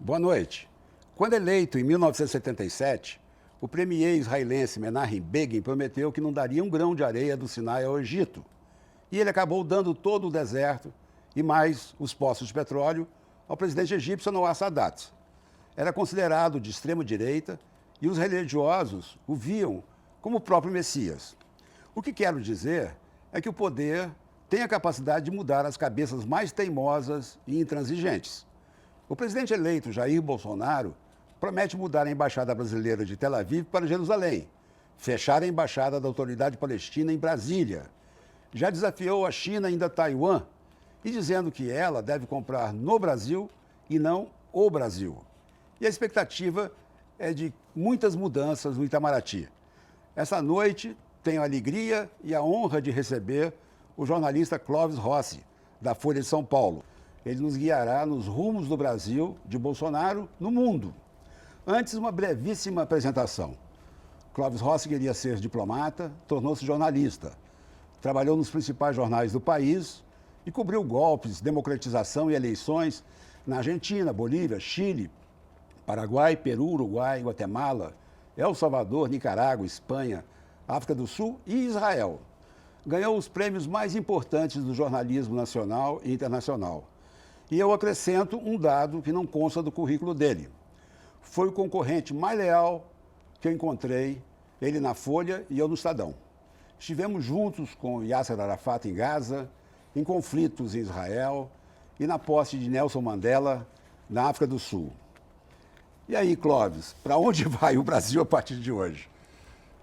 Boa noite. Quando eleito em 1977, o premier israelense Menachem Begin prometeu que não daria um grão de areia do Sinai ao Egito. E ele acabou dando todo o deserto e mais os poços de petróleo ao presidente egípcio Anwar Sadat. Era considerado de extrema-direita e os religiosos o viam como o próprio Messias. O que quero dizer é que o poder tem a capacidade de mudar as cabeças mais teimosas e intransigentes. O presidente eleito Jair Bolsonaro promete mudar a embaixada brasileira de Tel Aviv para Jerusalém, fechar a embaixada da Autoridade Palestina em Brasília. Já desafiou a China ainda Taiwan e dizendo que ela deve comprar no Brasil e não o Brasil. E a expectativa é de muitas mudanças no Itamaraty. Essa noite tenho a alegria e a honra de receber o jornalista Clóvis Rossi, da Folha de São Paulo. Ele nos guiará nos rumos do Brasil, de Bolsonaro, no mundo. Antes, uma brevíssima apresentação. Clóvis Rossi queria ser diplomata, tornou-se jornalista. Trabalhou nos principais jornais do país e cobriu golpes, democratização e eleições na Argentina, Bolívia, Chile, Paraguai, Peru, Uruguai, Guatemala, El Salvador, Nicarágua, Espanha, África do Sul e Israel. Ganhou os prêmios mais importantes do jornalismo nacional e internacional. E eu acrescento um dado que não consta do currículo dele. Foi o concorrente mais leal que eu encontrei, ele na Folha e eu no Estadão. Estivemos juntos com Yasser Arafat em Gaza, em conflitos em Israel e na posse de Nelson Mandela na África do Sul. E aí, Clóvis, para onde vai o Brasil a partir de hoje?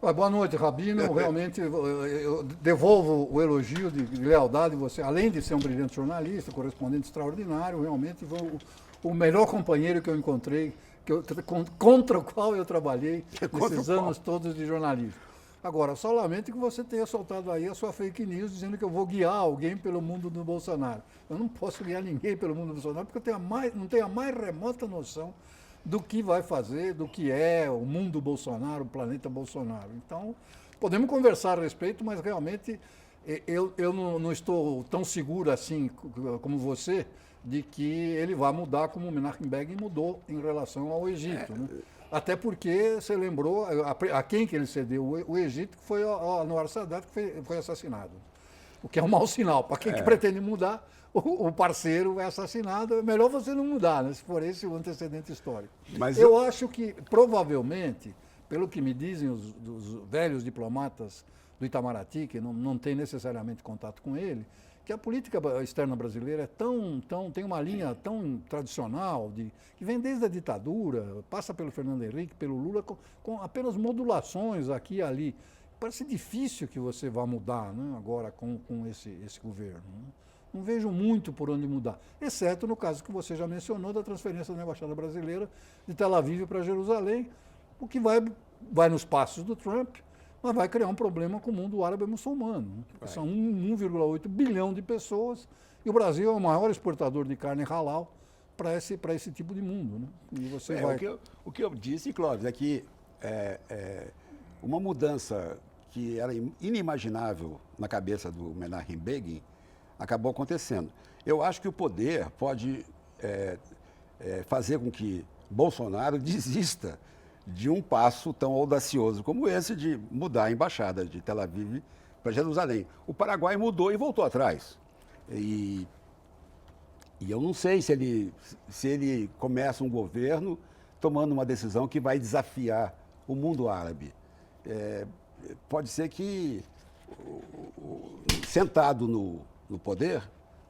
Boa noite, Rabino. Realmente, eu devolvo o elogio de lealdade. Você, além de ser um brilhante jornalista, correspondente extraordinário, realmente foi o melhor companheiro que eu encontrei, contra o qual eu trabalhei nesses anos todos de jornalismo. Agora, só lamento que você tenha soltado aí a sua fake news dizendo que eu vou guiar alguém pelo mundo do Bolsonaro. Eu não posso guiar ninguém pelo mundo do Bolsonaro porque eu não tenho a mais remota noção do que vai fazer, do que é o mundo Bolsonaro, o planeta Bolsonaro. Então, podemos conversar a respeito, mas realmente eu não estou tão seguro assim como você de que ele vai mudar como o Menachem Begin mudou em relação ao Egito. Né? Até porque você lembrou a quem que ele cedeu o Egito, que foi ao Anwar Sadat, que foi assassinado. O que é um mau sinal. Para quem que pretende mudar, o parceiro é assassinado, é melhor você não mudar, né, se for esse o antecedente histórico. Mas eu acho que, provavelmente, pelo que me dizem os velhos diplomatas do Itamaraty, que não têm necessariamente contato com ele, que a política externa brasileira tem uma linha tão tradicional, que vem desde a ditadura, passa pelo Fernando Henrique, pelo Lula, com apenas modulações aqui e ali. Parece difícil que você vá mudar, né, agora com esse governo. Né? Não vejo muito por onde mudar, exceto no caso que você já mencionou da transferência da Embaixada Brasileira de Tel Aviv para Jerusalém, o que vai nos passos do Trump, mas vai criar um problema com o mundo árabe muçulmano. Né? São 1,8 bilhão de pessoas e o Brasil é o maior exportador de carne halal para esse tipo de mundo. Né? E você vai... o que eu disse, Clóvis, é que uma mudança que era inimaginável na cabeça do Menachem Begin acabou acontecendo. Eu acho que o poder pode fazer com que Bolsonaro desista de um passo tão audacioso como esse de mudar a embaixada de Tel Aviv para Jerusalém. O Paraguai mudou e voltou atrás. E eu não sei se ele começa um governo tomando uma decisão que vai desafiar o mundo árabe. Pode ser que, sentado no poder,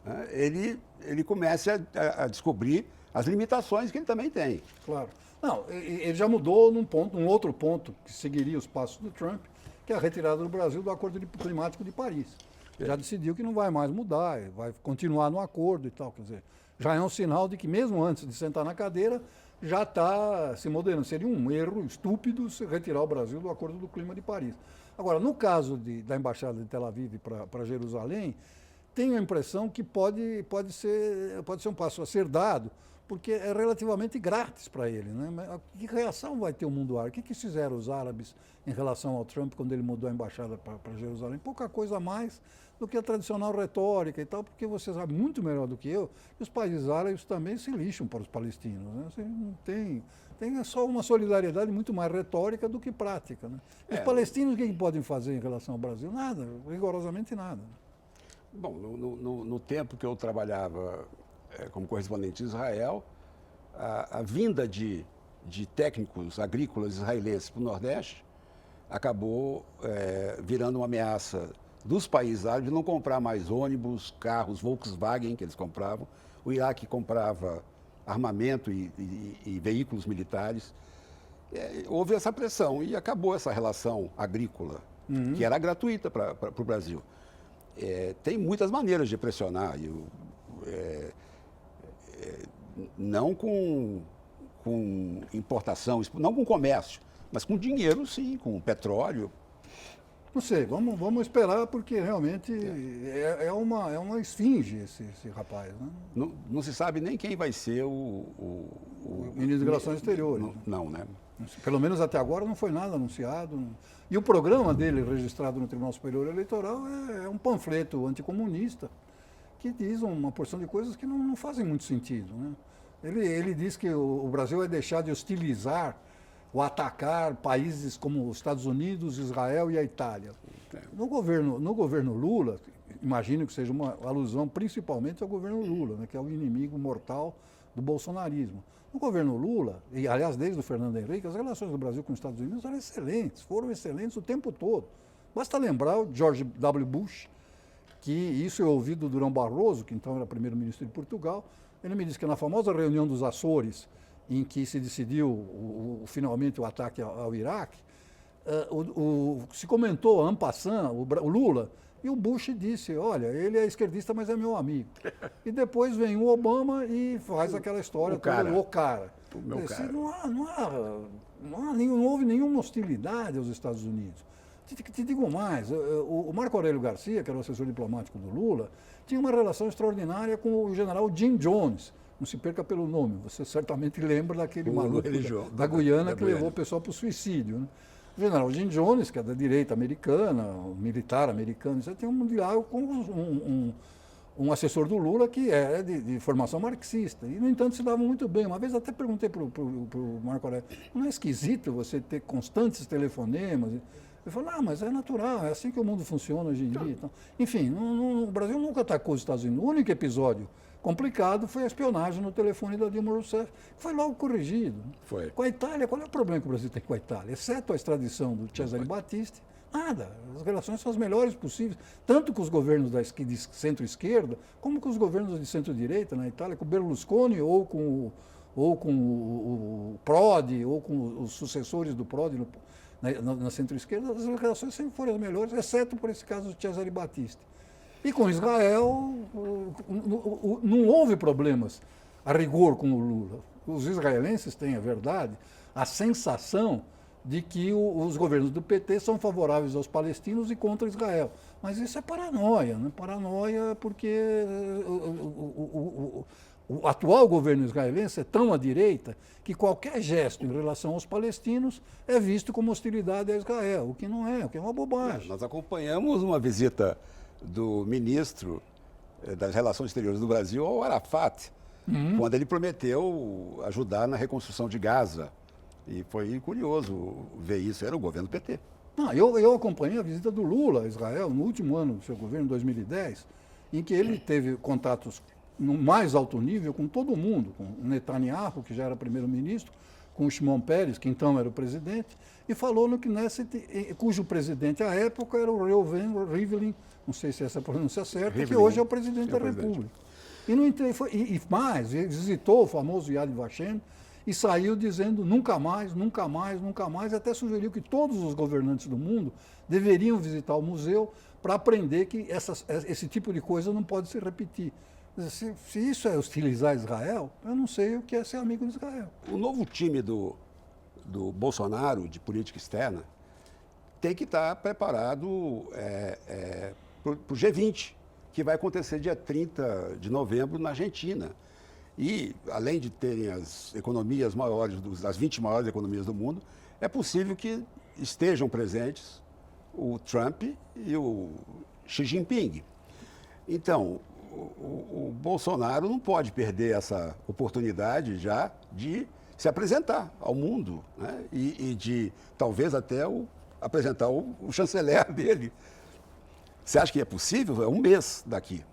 né, ele comece a descobrir as limitações que ele também tem. Claro. Não, ele já mudou num outro ponto que seguiria os passos do Trump, que é a retirada do Brasil do Acordo Climático de Paris. Já decidiu que não vai mais mudar, vai continuar no acordo e tal. Quer dizer, já é um sinal de que mesmo antes de sentar na cadeira, já está se moderando. Seria um erro estúpido se retirar o Brasil do Acordo do Clima de Paris. Agora, no caso da Embaixada de Tel Aviv para Jerusalém, tenho a impressão que pode ser um passo a ser dado, porque é relativamente grátis para ele, né? Mas que reação vai ter o mundo árabe? O que fizeram os árabes em relação ao Trump quando ele mudou a embaixada para Jerusalém? Pouca coisa mais do que a tradicional retórica e tal, porque você sabe muito melhor do que eu que os países árabes também se lixam para os palestinos, né? Você não tem só uma solidariedade muito mais retórica do que prática, né? Os palestinos, o que podem fazer em relação ao Brasil? Nada, rigorosamente nada. Bom, no tempo que eu trabalhava como correspondente em Israel, a vinda de técnicos agrícolas israelenses para o Nordeste acabou virando uma ameaça dos países árabes de não comprar mais ônibus, carros, Volkswagen que eles compravam. O Iraque comprava armamento e veículos militares. Houve essa pressão e acabou essa relação agrícola, que era gratuita para o Brasil. Tem muitas maneiras de pressionar, não com importação, não com comércio, mas com dinheiro, sim, com petróleo. Não sei, vamos esperar, porque realmente é uma esfinge esse rapaz. Né? Não se sabe nem quem vai ser o ministro das Relações Exteriores. Não, né? Pelo menos até agora não foi nada anunciado. E o programa dele, registrado no Tribunal Superior Eleitoral, é um panfleto anticomunista que diz uma porção de coisas que não fazem muito sentido. Né? Ele diz que o Brasil vai deixar de hostilizar ou atacar países como os Estados Unidos, Israel e a Itália. No governo Lula, imagino que seja uma alusão principalmente ao governo Lula, né, que é o inimigo mortal do bolsonarismo. No governo Lula, e aliás desde o Fernando Henrique, as relações do Brasil com os Estados Unidos eram excelentes, foram excelentes o tempo todo. Basta lembrar o George W. Bush, que isso eu ouvi do Durão Barroso, que então era primeiro-ministro de Portugal. Ele me disse que na famosa reunião dos Açores, em que se decidiu finalmente o ataque ao Iraque, se comentou en passant, o Lula, e o Bush disse, olha, ele é esquerdista, mas é meu amigo. E depois vem o Obama e faz aquela história o cara. Não houve nenhuma hostilidade aos Estados Unidos. Te digo mais, o Marco Aurélio Garcia, que era o assessor diplomático do Lula, tinha uma relação extraordinária com o general Jim Jones. Não se perca pelo nome, você certamente lembra daquele maluco da Guiana que levou o pessoal para o suicídio. Né? O general Jim Jones, que é da direita americana, um militar americano, você tem um diálogo com um assessor do Lula que é de formação marxista. E, no entanto, se davam muito bem. Uma vez até perguntei para o Marco Aurélio, não é esquisito você ter constantes telefonemas? Ele falou, mas é natural, é assim que o mundo funciona hoje em dia. Então, enfim, o Brasil nunca atacou os Estados Unidos. O único episódio complicado foi a espionagem no telefone da Dilma Rousseff, que foi logo corrigido. Foi. Com a Itália, qual é o problema que o Brasil tem com a Itália? Exceto a extradição do Cesare Battisti, nada. As relações são as melhores possíveis, tanto com os governos de centro-esquerda, como com os governos de centro-direita na Itália, com o Berlusconi ou com o Prodi, ou com os sucessores do Prodi na centro-esquerda, as relações sempre foram as melhores, exceto por esse caso do Cesare Battisti. E com Israel, não houve problemas a rigor com o Lula. Os israelenses têm, é verdade, a sensação de que os governos do PT são favoráveis aos palestinos e contra Israel. Mas isso é paranoia, né? Paranoia porque o atual governo israelense é tão à direita que qualquer gesto em relação aos palestinos é visto como hostilidade a Israel, o que não é, o que é uma bobagem. Nós acompanhamos uma visita do ministro das Relações Exteriores do Brasil ao Arafat, quando ele prometeu ajudar na reconstrução de Gaza. E foi curioso ver isso, era o governo PT. Eu acompanhei a visita do Lula a Israel no último ano do seu governo, em 2010, em que ele teve contatos no mais alto nível com todo mundo, com o Netanyahu, que já era primeiro-ministro, com o Shimon Peres, que então era o presidente, e falou no Knesset, cujo presidente à época era o Reuven Rivlin, não sei se essa pronúncia é certa, que hoje é o presidente da República. E mais, visitou o famoso Yad Vashem e saiu dizendo nunca mais, nunca mais, nunca mais, até sugeriu que todos os governantes do mundo deveriam visitar o museu para aprender que esse tipo de coisa não pode se repetir. Se isso é hostilizar Israel, eu não sei o que é ser amigo de Israel. O novo time do Bolsonaro, de política externa, tem que estar preparado para o G20, que vai acontecer dia 30 de novembro na Argentina. E, além de terem as economias maiores, as 20 maiores economias do mundo, é possível que estejam presentes o Trump e o Xi Jinping. Então, o Bolsonaro não pode perder essa oportunidade já de se apresentar ao mundo, né? E de talvez até apresentar o chanceler dele. Você acha que é possível? É um mês daqui.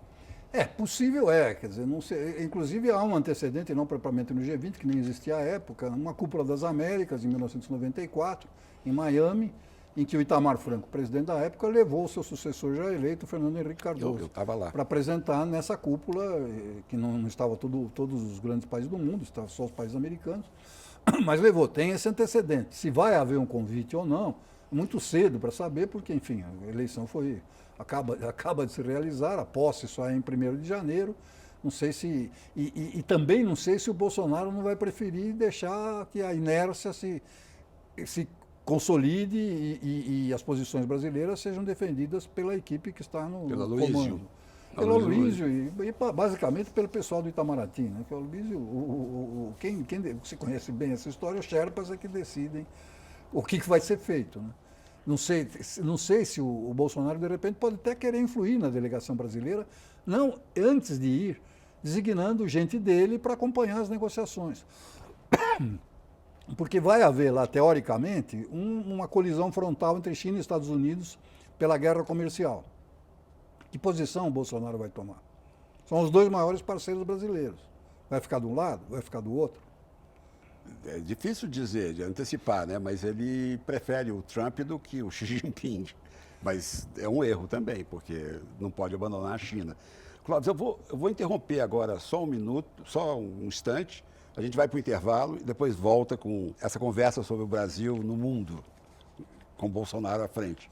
É, possível quer dizer, não sei, inclusive há um antecedente, não propriamente no G20, que nem existia à época, uma cúpula das Américas, em 1994, em Miami, em que o Itamar Franco, presidente da época, levou o seu sucessor já eleito, Fernando Henrique Cardoso. Eu estava lá. Para apresentar nessa cúpula, que não estava todos os grandes países do mundo, estavam só os países americanos, mas levou, tem esse antecedente. Se vai haver um convite ou não, muito cedo para saber, porque, enfim, a eleição acaba de se realizar, a posse só é em 1º de janeiro. Não sei se. E também não sei se o Bolsonaro não vai preferir deixar que a inércia se consolide e as posições brasileiras sejam defendidas pela equipe que está no comando. Pelo Aloysio e basicamente pelo pessoal do Itamaraty, né? Que o Aloysio, quem se conhece bem essa história, os Sherpas é que decidem o que vai ser feito, né? Não sei se o Bolsonaro, de repente, pode até querer influir na delegação brasileira, não antes de ir, designando gente dele para acompanhar as negociações. Porque vai haver lá, teoricamente, uma colisão frontal entre China e Estados Unidos pela guerra comercial. Que posição o Bolsonaro vai tomar? São os dois maiores parceiros brasileiros. Vai ficar de um lado? Vai ficar do outro? É difícil dizer, de antecipar, né? Mas ele prefere o Trump do que o Xi Jinping. Mas é um erro também, porque não pode abandonar a China. Clóvis, eu vou interromper agora só um minuto, só um instante. A gente vai para o intervalo e depois volta com essa conversa sobre o Brasil no mundo, com Bolsonaro à frente.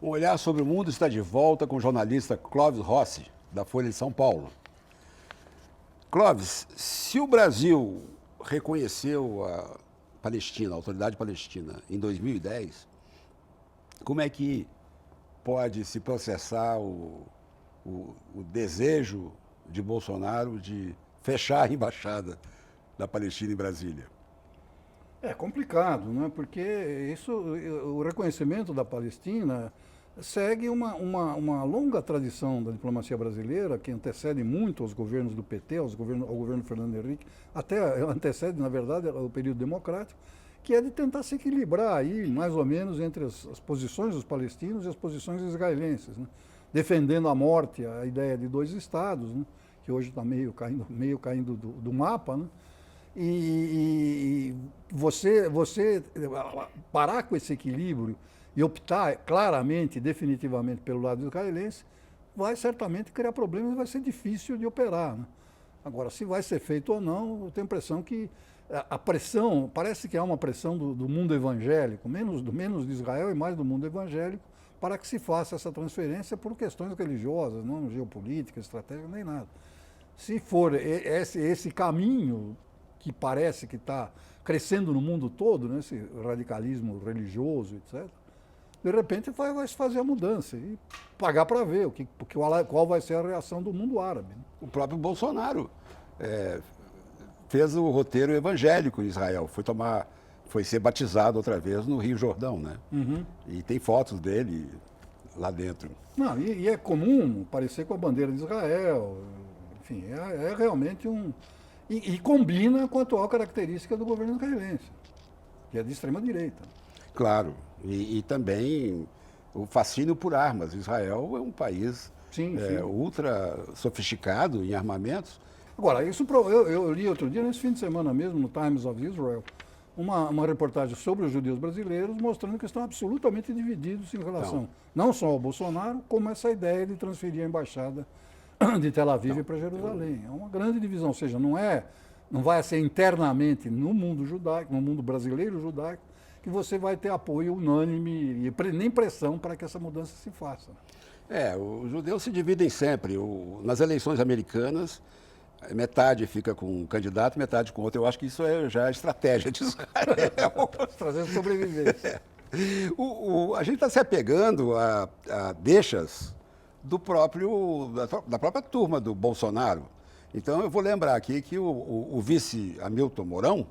Um olhar sobre o mundo está de volta com o jornalista Clóvis Rossi, da Folha de São Paulo. Clóvis, se o Brasil reconheceu a Palestina, a Autoridade Palestina, em 2010, como é que pode se processar o desejo de Bolsonaro de fechar a embaixada da Palestina em Brasília? É complicado, né? Porque o reconhecimento da Palestina segue uma longa tradição da diplomacia brasileira, que antecede muito aos governos do PT, ao governo Fernando Henrique, até antecede, na verdade, o período democrático, que é de tentar se equilibrar aí, mais ou menos, entre as posições dos palestinos e as posições israelenses, né? Defendendo a morte, a ideia de 2 estados, né? Que hoje está meio caindo do mapa, né? E você parar com esse equilíbrio e optar claramente, definitivamente pelo lado israelense, vai certamente criar problemas e vai ser difícil de operar, né? Agora, se vai ser feito ou não, eu tenho a impressão que a pressão, parece que há uma pressão do mundo evangélico, menos de Israel e mais do mundo evangélico, para que se faça essa transferência por questões religiosas, não geopolíticas, estratégicas, nem nada. Se for esse caminho que parece que está crescendo no mundo todo, né, esse radicalismo religioso, etc., de repente vai se fazer a mudança e pagar para ver qual vai ser a reação do mundo árabe, né? O próprio Bolsonaro fez o roteiro evangélico em Israel, foi ser batizado outra vez no Rio Jordão, né? Uhum. E tem fotos dele lá dentro. Não, e é comum aparecer com a bandeira de Israel, enfim, é realmente E combina com a atual característica do governo israelense, que é de extrema-direita. Claro, e também o fascínio por armas. Israel é um país Sim. ultra sofisticado em armamentos. Agora, eu li outro dia, nesse fim de semana mesmo, no Times of Israel, uma reportagem sobre os judeus brasileiros, mostrando que estão absolutamente divididos em relação não só ao Bolsonaro, como essa ideia de transferir a embaixada de Tel Aviv para Jerusalém. É uma grande divisão, ou seja, não vai ser internamente no mundo judaico, no mundo brasileiro judaico, que você vai ter apoio unânime e nem pressão para que essa mudança se faça. Os judeus se dividem sempre. Nas eleições americanas, metade fica com um candidato, metade com outro. Eu acho que isso já é estratégia de Israel. Trazendo sobrevivência. A gente está se apegando a deixas da própria turma do Bolsonaro. Então, eu vou lembrar aqui que o vice Hamilton Mourão,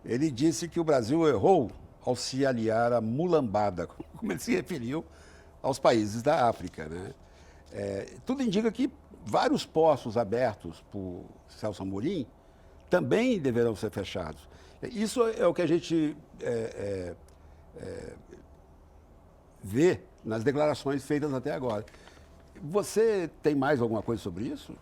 ele disse que o Brasil errou ao se aliar à mulambada, como ele se referiu aos países da África, né? Tudo indica que vários postos abertos por Celso Amorim também deverão ser fechados. Isso é o que a gente vê nas declarações feitas até agora. Você tem mais alguma coisa sobre isso?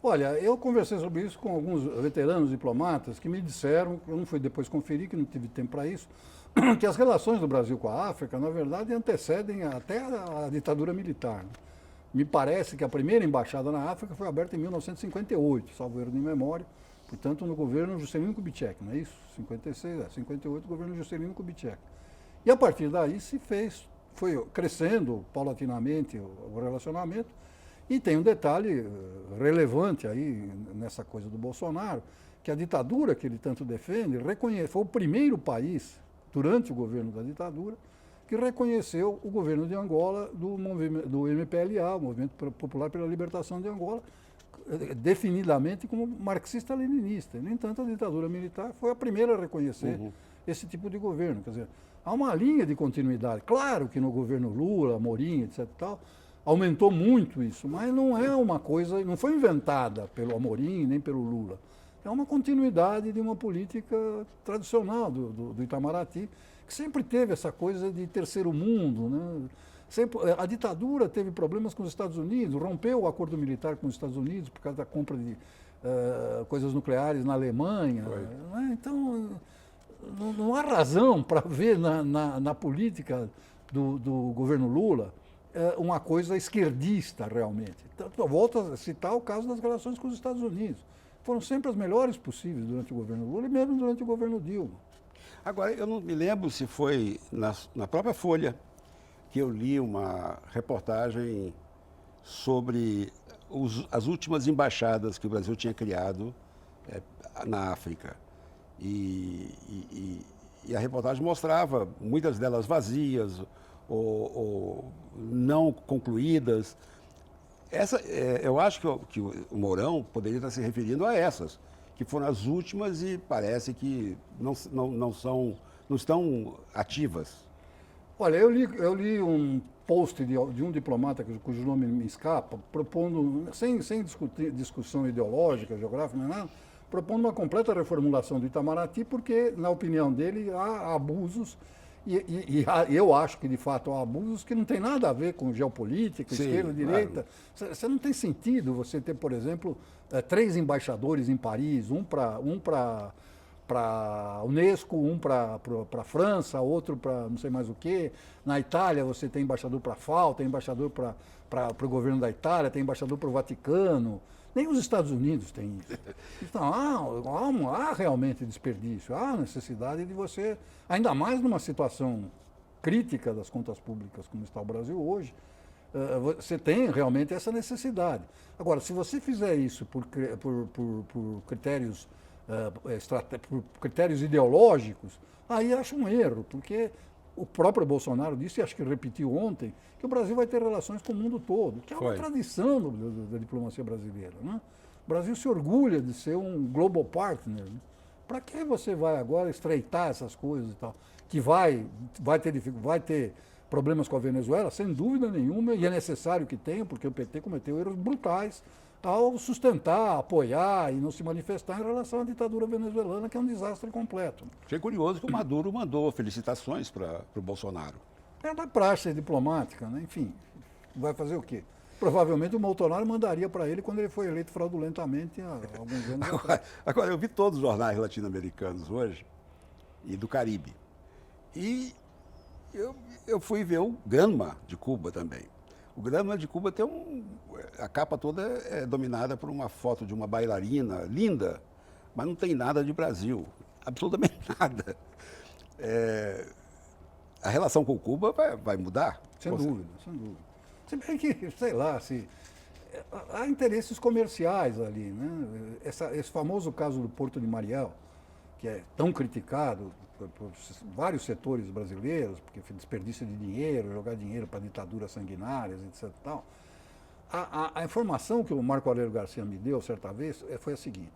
Olha, eu conversei sobre isso com alguns veteranos diplomatas que me disseram, eu não fui depois conferir, que não tive tempo para isso, que as relações do Brasil com a África, na verdade, antecedem até a ditadura militar, né? Me parece que a primeira embaixada na África foi aberta em 1958, salvo erro de memória, portanto, no governo Juscelino Kubitschek, não é isso? 58, governo Juscelino Kubitschek. E a partir daí foi crescendo paulatinamente o relacionamento. E tem um detalhe relevante aí nessa coisa do Bolsonaro, que a ditadura que ele tanto defende foi o primeiro país, durante o governo da ditadura, que reconheceu o governo de Angola do MPLA, o Movimento Popular pela Libertação de Angola, definidamente como marxista-leninista. No entanto, a ditadura militar foi a primeira a reconhecer esse tipo de governo. Quer dizer, há uma linha de continuidade. Claro que no governo Lula, Amorim, etc. tal, aumentou muito isso, mas não é uma coisa, não foi inventada pelo Amorim nem pelo Lula. É uma continuidade de uma política tradicional do Itamaraty, que sempre teve essa coisa de terceiro mundo, né? A ditadura teve problemas com os Estados Unidos, rompeu o acordo militar com os Estados Unidos por causa da compra de coisas nucleares na Alemanha. Né? Então, não há razão para ver na política do governo Lula uma coisa esquerdista, realmente. Então, eu volto a citar o caso das relações com os Estados Unidos. Foram sempre as melhores possíveis durante o governo Lula e mesmo durante o governo Dilma. Agora, eu não me lembro se foi na própria Folha que eu li uma reportagem sobre as últimas embaixadas que o Brasil tinha criado na África. E a reportagem mostrava muitas delas vazias ou não concluídas. Eu acho que o Mourão poderia estar se referindo a essas, que foram as últimas e parece que não estão ativas. Olha, eu li um post de um diplomata cujo nome me escapa, propondo, sem discussão ideológica, geográfica, nem nada, propondo uma completa reformulação do Itamaraty, porque, na opinião dele, há abusos, e eu acho que, de fato, há abusos que não tem nada a ver com geopolítica, Sim, esquerda, direita. Claro. Você não tem sentido você ter, por exemplo, 3 embaixadores em Paris, um para a Unesco, um para a França, outro para não sei mais o quê. Na Itália você tem embaixador para a FAO, tem embaixador para o governo da Itália, tem embaixador para o Vaticano. Nem os Estados Unidos têm isso. Então, há realmente desperdício, há necessidade de você, ainda mais numa situação crítica das contas públicas como está o Brasil hoje, você tem realmente essa necessidade. Agora, se você fizer isso por critérios por critérios ideológicos, aí acho um erro, porque o próprio Bolsonaro disse, e acho que repetiu ontem, que o Brasil vai ter relações com o mundo todo, que é uma tradição da diplomacia brasileira. Né? O Brasil se orgulha de ser um global partner. Né? Para que você vai agora estreitar essas coisas e tal? Que vai ter problemas com a Venezuela, sem dúvida nenhuma, e é necessário que tenha, porque o PT cometeu erros brutais ao sustentar, apoiar e não se manifestar em relação à ditadura venezuelana, que é um desastre completo. Achei curioso que o Maduro mandou felicitações para o Bolsonaro. É da praxe diplomática, né? Enfim, vai fazer o quê? Provavelmente o Bolsonaro mandaria para ele quando ele foi eleito fraudulentamente há alguns anos atrás. Agora, eu vi todos os jornais latino-americanos hoje e do Caribe. E eu fui ver o Granma de Cuba também. O Granma de Cuba tem a capa toda é dominada por uma foto de uma bailarina linda, mas não tem nada de Brasil, absolutamente nada. A relação com Cuba vai mudar? Sem dúvida, sem dúvida. Se bem que, sei lá, há interesses comerciais ali, né? Esse famoso caso do Porto de Mariel, que é tão criticado por vários setores brasileiros, porque foi desperdício de dinheiro, jogar dinheiro para ditaduras sanguinárias, etc. Tal. A informação que o Marco Aurélio Garcia me deu certa vez foi a seguinte.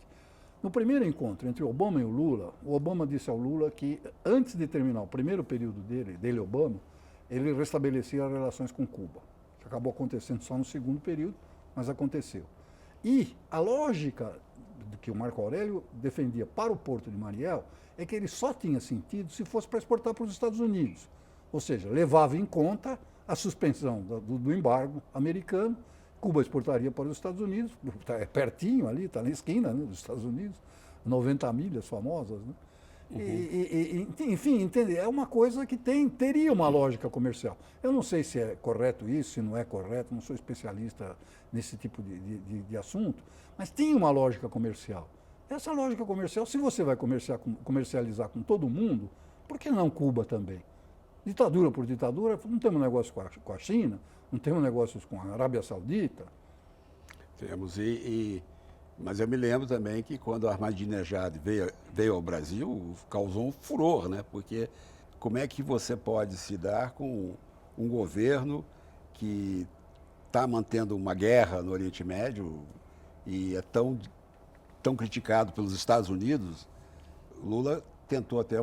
No primeiro encontro entre o Obama e o Lula, o Obama disse ao Lula que antes de terminar o primeiro período dele Obama, ele restabelecia as relações com Cuba. Isso acabou acontecendo só no segundo período, mas aconteceu. E a lógica que o Marco Aurélio defendia para o Porto de Mariel é que ele só tinha sentido se fosse para exportar para os Estados Unidos. Ou seja, levava em conta a suspensão do embargo americano. Cuba exportaria para os Estados Unidos, é pertinho ali, está na esquina, né, dos Estados Unidos, 90 milhas famosas. Né? Enfim, entende? É uma coisa que teria uma lógica comercial. Eu não sei se é correto isso, se não é correto, não sou especialista nesse tipo de assunto, mas tem uma lógica comercial. Essa lógica comercial, se você vai comercializar com todo mundo, por que não Cuba também? Ditadura por ditadura, não temos negócio com a China, não temos negócios com a Arábia Saudita. Temos, mas eu me lembro também que quando o Ahmadinejad veio ao Brasil, causou um furor, né? Porque como é que você pode se dar com um governo que está mantendo uma guerra no Oriente Médio e é tão criticado pelos Estados Unidos? Lula tentou até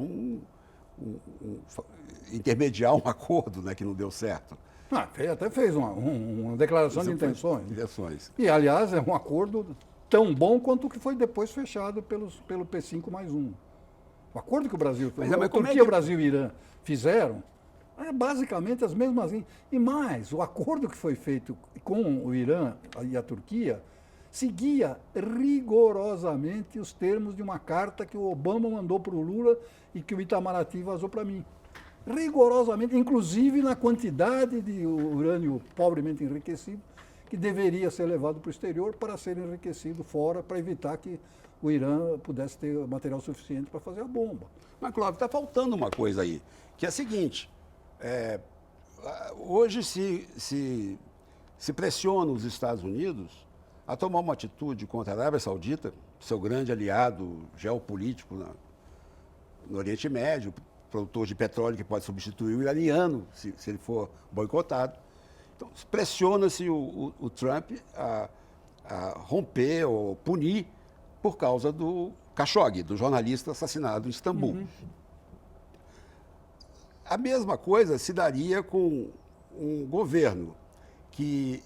intermediar um acordo, né, que não deu certo. Até fez uma declaração de intenções. E, aliás, é um acordo tão bom quanto o que foi depois fechado pelo P5+1. O acordo que o Brasil fez, a Turquia, Brasil e Irã fizeram, é basicamente as mesmas. E mais, o acordo que foi feito com o Irã e a Turquia seguia rigorosamente os termos de uma carta que o Obama mandou para o Lula e que o Itamaraty vazou para mim. Rigorosamente, inclusive na quantidade de urânio pobremente enriquecido que deveria ser levado para o exterior para ser enriquecido fora, para evitar que o Irã pudesse ter material suficiente para fazer a bomba. Mas, Clóvis, está faltando uma coisa aí, que é a seguinte, hoje se pressiona os Estados Unidos a tomar uma atitude contra a Arábia Saudita, seu grande aliado geopolítico no Oriente Médio, produtor de petróleo que pode substituir o iraniano, se ele for boicotado. Então, pressiona-se o Trump a romper ou punir por causa do Khashoggi, do jornalista assassinado em Istambul. Uhum. A mesma coisa se daria com um governo que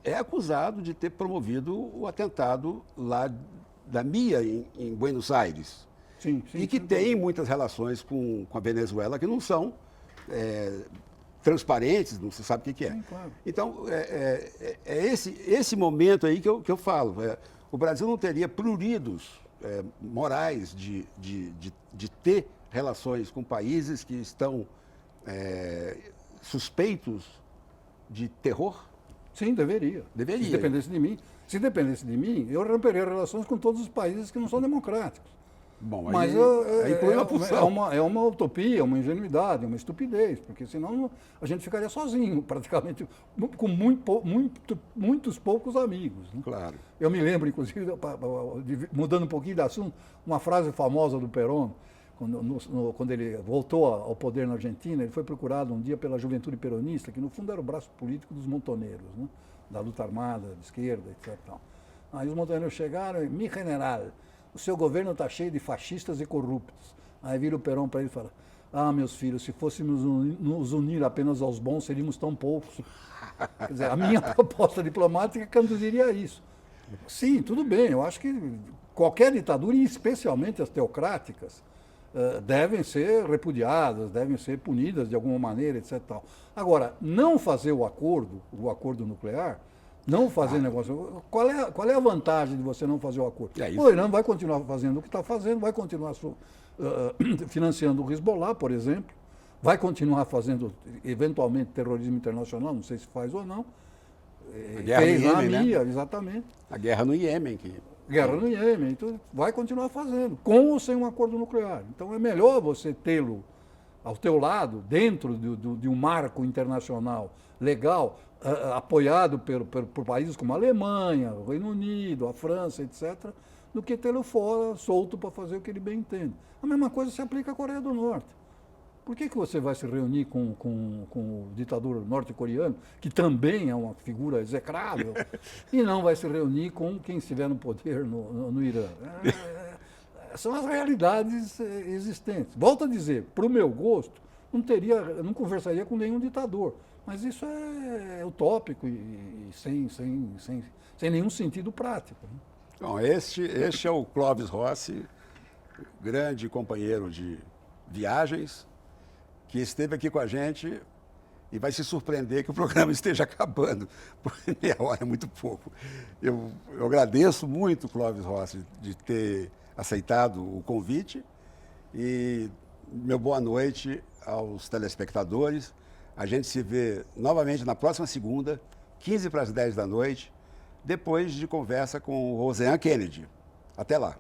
é acusado de ter promovido o atentado lá da MIA, em Buenos Aires. Sim, e que tem muitas relações com a Venezuela que não são transparentes, não se sabe o que é. Sim, claro. Então, esse momento aí que eu falo. O Brasil não teria pruridos morais de ter relações com países que estão suspeitos de terror? Sim, deveria. Deveria. Se dependesse de mim, eu romperia relações com todos os países que não são democráticos. Bom, mas é uma utopia, uma ingenuidade, uma estupidez, porque senão a gente ficaria sozinho, praticamente, com muitos poucos amigos. Né? Claro. Eu me lembro, inclusive, mudando um pouquinho de assunto, uma frase famosa do Perón, quando ele voltou ao poder na Argentina, ele foi procurado um dia pela juventude peronista, que no fundo era o braço político dos montoneiros, né? Da luta armada, de esquerda, etc. Aí os montoneiros chegaram e, mi general, o seu governo está cheio de fascistas e corruptos. Aí vira o Perón para ele e fala, meus filhos, se fôssemos nos unir apenas aos bons, seríamos tão poucos. Quer dizer, a minha proposta diplomática conduziria a isso. Sim, tudo bem, eu acho que qualquer ditadura, e especialmente as teocráticas, devem ser repudiadas, devem ser punidas de alguma maneira, etc. Agora, não fazer o acordo nuclear, não fazer negócio. Qual é a vantagem de você não fazer o acordo? O Irã vai continuar fazendo o que está fazendo, vai continuar financiando o Hezbollah, por exemplo, vai continuar fazendo, eventualmente, terrorismo internacional, não sei se faz ou não. Fez na MIA, né? Exatamente. A guerra no Iêmen. Guerra no Iêmen, então vai continuar fazendo, com ou sem um acordo nuclear. Então é melhor você tê-lo ao teu lado, dentro de um marco internacional legal, apoiado por países como a Alemanha, o Reino Unido, a França, etc., do que tê-lo fora, solto para fazer o que ele bem entende. A mesma coisa se aplica à Coreia do Norte. Por que você vai se reunir com o ditador norte-coreano, que também é uma figura execrável, e não vai se reunir com quem estiver no poder no Irã? São as realidades existentes. Volto a dizer, para o meu gosto, eu não conversaria com nenhum ditador, mas isso é utópico e sem nenhum sentido prático. Bom, este é o Clóvis Rossi, grande companheiro de viagens, que esteve aqui com a gente e vai se surpreender que o programa esteja acabando, porque meia hora é muito pouco. Eu agradeço muito, Clóvis Rossi, de ter aceitado o convite e meu boa noite aos telespectadores. A gente se vê novamente na próxima segunda, 15 para as 10 da noite, depois de conversa com o Roseanne Kennedy. Até lá.